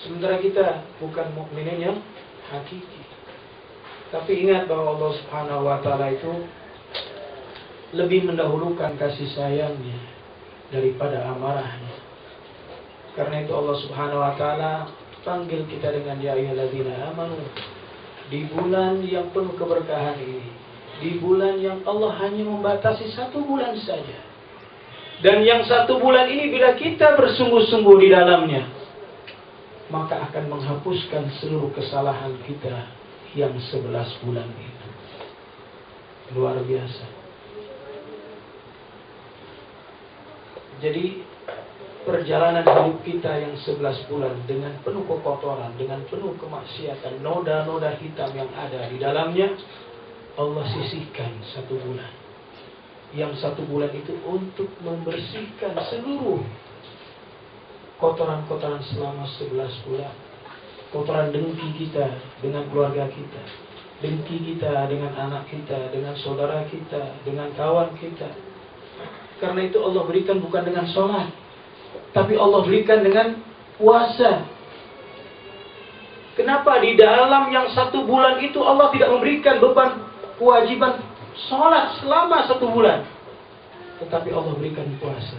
Sementara kita bukan mukminin yang hakiki. Tapi ingat bahwa Allah Subhanahu wa Ta'ala itu lebih mendahulukan kasih sayangnya daripada amarahnya. Karena itu Allah Subhanahu wa Ta'ala panggil kita dengan ya ayyuhalladzina amanu. Di bulan yang penuh keberkahan ini, di bulan yang Allah hanya membatasi 1 bulan saja, dan yang 1 bulan ini bila kita bersungguh-sungguh di dalamnya, maka akan menghapuskan seluruh kesalahan kita yang 11 bulan itu. Luar biasa. Jadi perjalanan hidup kita yang 11 bulan dengan penuh kekotoran, dengan penuh kemaksiatan, noda-noda hitam yang ada di dalamnya, Allah sisihkan 1 bulan. Yang 1 bulan itu untuk membersihkan seluruh kotoran-kotoran selama 11 bulan. Kotoran dengki kita dengan keluarga kita, dengki kita dengan anak kita, dengan saudara kita, dengan kawan kita. Karena itu Allah berikan bukan dengan sholat, tapi Allah berikan dengan puasa. Kenapa di dalam yang 1 bulan itu Allah tidak memberikan beban kewajiban sholat selama 1 bulan, tetapi Allah berikan puasa.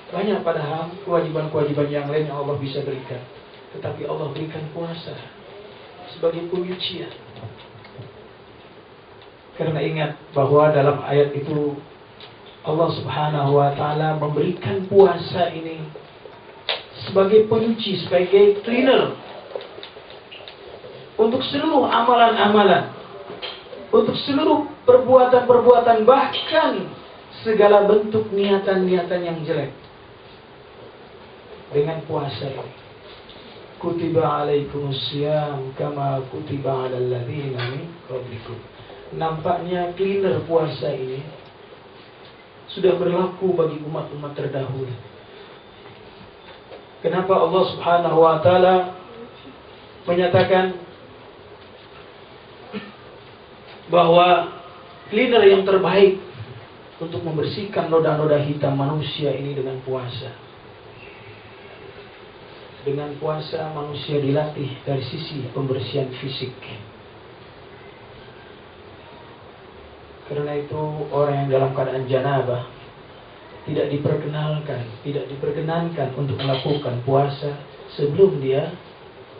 Banyak padahal kewajiban-kewajiban yang lain yang Allah bisa berikan, tetapi Allah berikan puasa sebagai penyucian. Karena ingat bahwa dalam ayat itu Allah Subhanahu wa Ta'ala memberikan puasa ini sebagai penyuci, sebagai cleaner untuk seluruh amalan-amalan, untuk seluruh perbuatan-perbuatan, bahkan segala bentuk niatan-niatan yang jelek. Dengan puasa ini, kutiba alaikumusiyam kama kutiba alal ladzina min qablikum. Nampaknya cleaner puasa ini sudah berlaku bagi umat-umat terdahulu. Kenapa Allah Subhanahu wa Ta'ala menyatakan bahwa cleaner yang terbaik untuk membersihkan noda-noda hitam manusia ini dengan puasa? Dengan puasa manusia dilatih dari sisi pembersihan fisik. Karena itu orang yang dalam keadaan janabah tidak diperkenankan untuk melakukan puasa sebelum dia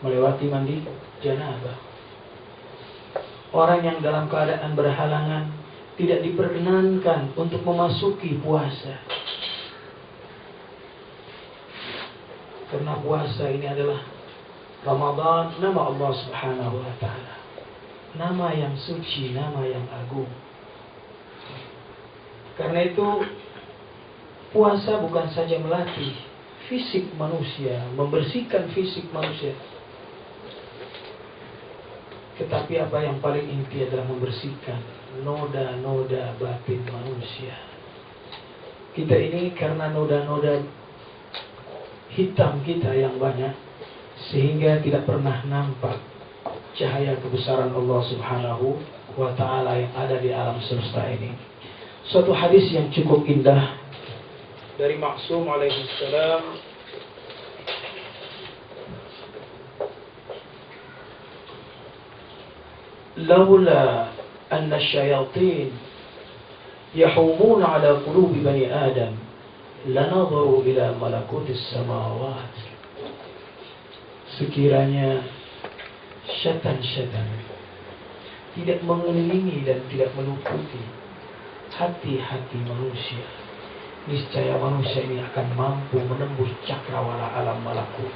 melewati mandi janabah. Orang yang dalam keadaan berhalangan tidak diperkenankan untuk memasuki puasa. Karena puasa ini adalah Ramadan, nama Allah Subhanahu wa Ta'ala, nama yang suci, nama yang agung. Karena itu puasa bukan saja melatih fisik manusia, membersihkan fisik manusia, tetapi apa yang paling inti adalah membersihkan noda-noda batin manusia. Kita ini karena noda-noda hitam kita yang banyak, sehingga tidak pernah nampak cahaya kebesaran Allah Subhanahu wa Ta'ala yang ada di alam semesta ini. Suatu hadis yang cukup indah dari Ma'sum alaihi salam, laula anna asyayatin yahumuna ala qulubi bani Adam lanadharu ila malakutis samawat. Sekiranya syaitan-syaitan tidak mengelilingi dan tidak meluputi hati-hati manusia, niscaya manusia ini akan mampu menembus cakrawala alam malakut.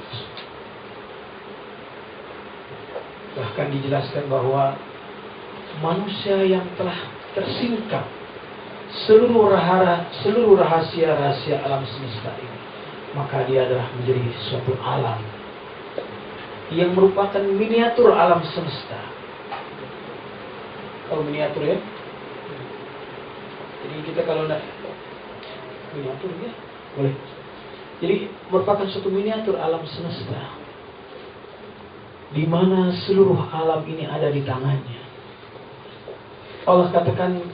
Bahkan dijelaskan bahwa manusia yang telah tersingkap seluruh rahasia-rahasia alam semesta ini, maka dia adalah menjadi suatu alam yang merupakan miniatur alam semesta. Tahu miniatur ya? Jadi kita kalau nak miniatur ya, boleh. Jadi merupakan suatu miniatur alam semesta, di mana seluruh alam ini ada di tangannya. Allah katakan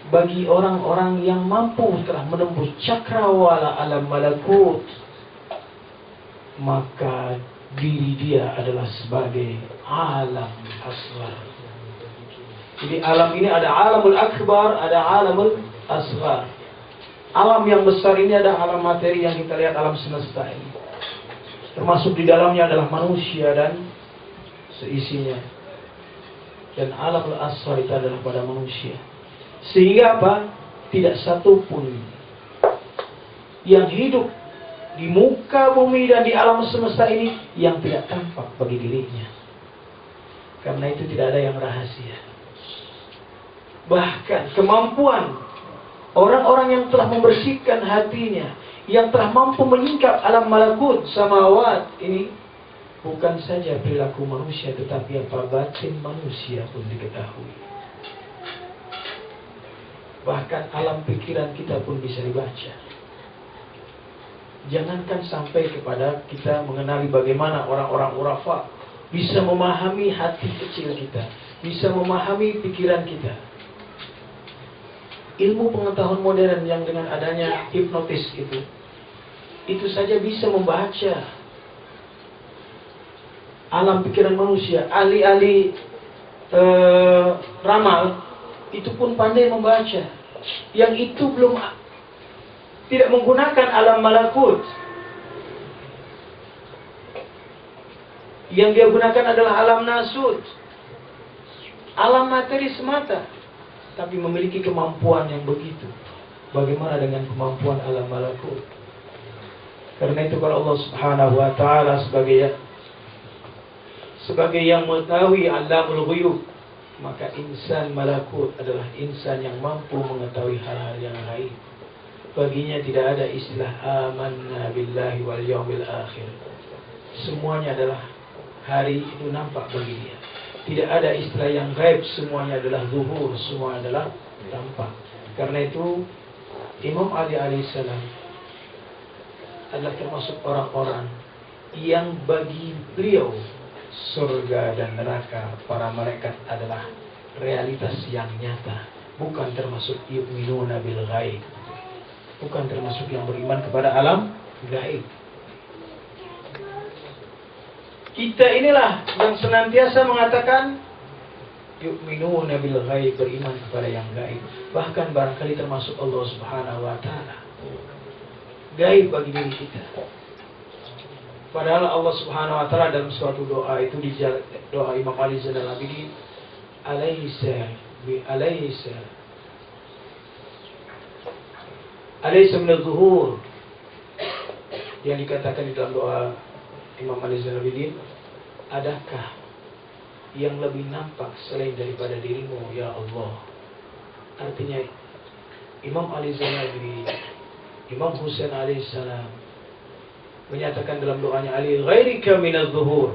bagi orang-orang yang mampu telah menembus cakrawala alam malakut, maka diri dia adalah sebagai alam asghar. Jadi alam ini ada alamul akbar, ada alamul asghar. Alam yang besar ini ada alam materi yang kita lihat, alam semesta ini. Termasuk di dalamnya adalah manusia dan seisinya. Dan alamul asghar itu adalah pada manusia. Sehingga apa? Tidak satu pun yang hidup di muka bumi dan di alam semesta ini yang tidak tampak bagi dirinya. Karena itu tidak ada yang rahasia. Bahkan kemampuan orang-orang yang telah membersihkan hatinya, yang telah mampu menyingkap alam malakut samawat ini, bukan saja perilaku manusia, tetapi apa batin manusia pun diketahui. Bahkan alam pikiran kita pun bisa dibaca. Jangankan sampai kepada kita mengenali bagaimana orang-orang urafa bisa memahami hati kecil kita, bisa memahami pikiran kita. Ilmu pengetahuan modern yang dengan adanya hipnotis itu saja bisa membaca alam pikiran manusia. Ahli-ahli ramal itu pun pandai membaca. Yang itu belum tidak menggunakan alam malakut. Yang dia gunakan adalah alam nasut, alam materi semata, tapi memiliki kemampuan yang begitu. Bagaimana dengan kemampuan alam malakut? Karena itu kalau Allah Subhanahu wa taala sebagai yang mengetahui alamul ghuyub, maka insan malakut adalah insan yang mampu mengetahui hal-hal yang gaib. Baginya tidak ada istilah amanna billahi wal yaumil akhir. Semuanya adalah hari itu nampak bagi dia. Tidak ada istilah yang gaib, semuanya adalah zuhur, semua adalah tampak. Karena itu Imam Ali alaihissalam adalah termasuk orang-orang yang bagi beliau surga dan neraka para malaikat adalah realitas yang nyata, bukan termasuk yu'minuna bil ghaib. Bukan termasuk yang beriman kepada alam gaib. Kita inilah yang senantiasa mengatakan yu'minuna bil ghaib, beriman kepada yang gaib. Bahkan barangkali termasuk Allah Subhanahu wa taala gaib bagi diri kita. Padahal Allah Subhanahu wa taala dalam suatu doa itu, di doa Imam Ali Zainal Abidin, Alaysa min az-zuhur, yang dikatakan di dalam doa Imam Ali Zainal Abidin, adakah yang lebih nampak selain daripada dirimu ya Allah? Artinya Imam Ali Zainal Abidin, Imam Husain alaihissalam menyatakan dalam doanya, Ali ghairika min az-zuhur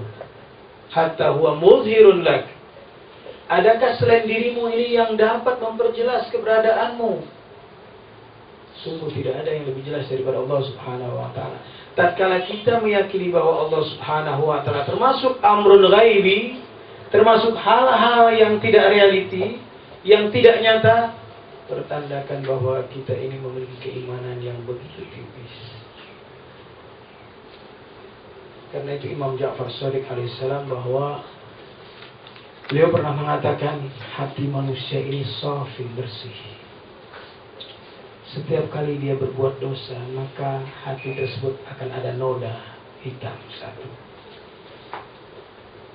hatta huwa muzhirun lak. Adakah selain dirimu ini yang dapat memperjelas keberadaanmu? Sungguh tidak ada yang lebih jelas daripada Allah Subhanahu wa taala. Tatkala kita meyakini bahwa Allah Subhanahu wa taala termasuk amrun ghaibi, termasuk hal-hal yang tidak realiti, yang tidak nyata, pertandakan bahwa kita ini memiliki keimanan yang begitu tipis. Karena itu Imam Ja'far Shadiq alaihissalam bahwa beliau pernah mengatakan hati manusia ini safi, bersih. Setiap kali dia berbuat dosa, maka hati tersebut akan ada noda hitam satu.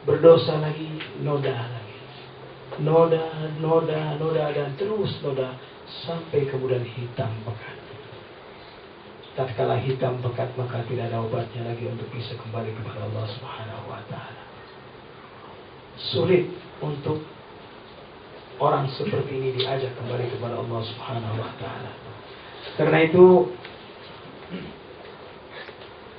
Berdosa lagi, noda lagi. Noda, dan terus noda sampai kemudian hitam pekat. Tatkala hitam pekat, maka tidak ada obatnya lagi untuk bisa kembali kepada Allah Subhanahu wa taala. Sulit untuk orang seperti ini diajak kembali kepada Allah Subhanahu wa taala. Karena itu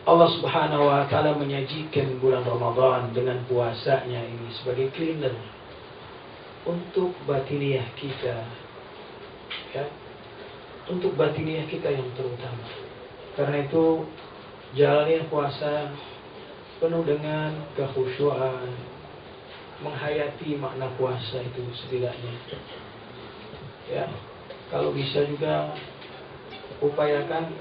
Allah Subhanahu wa taala menyajikan bulan Ramadan dengan puasanya ini sebagai cleaner untuk batiniah kita, ya, untuk batiniah kita yang terutama. Karena itu jalani puasa penuh dengan kekhusyuan, menghayati makna puasa itu setidaknya. Ya, kalau bisa juga upayakan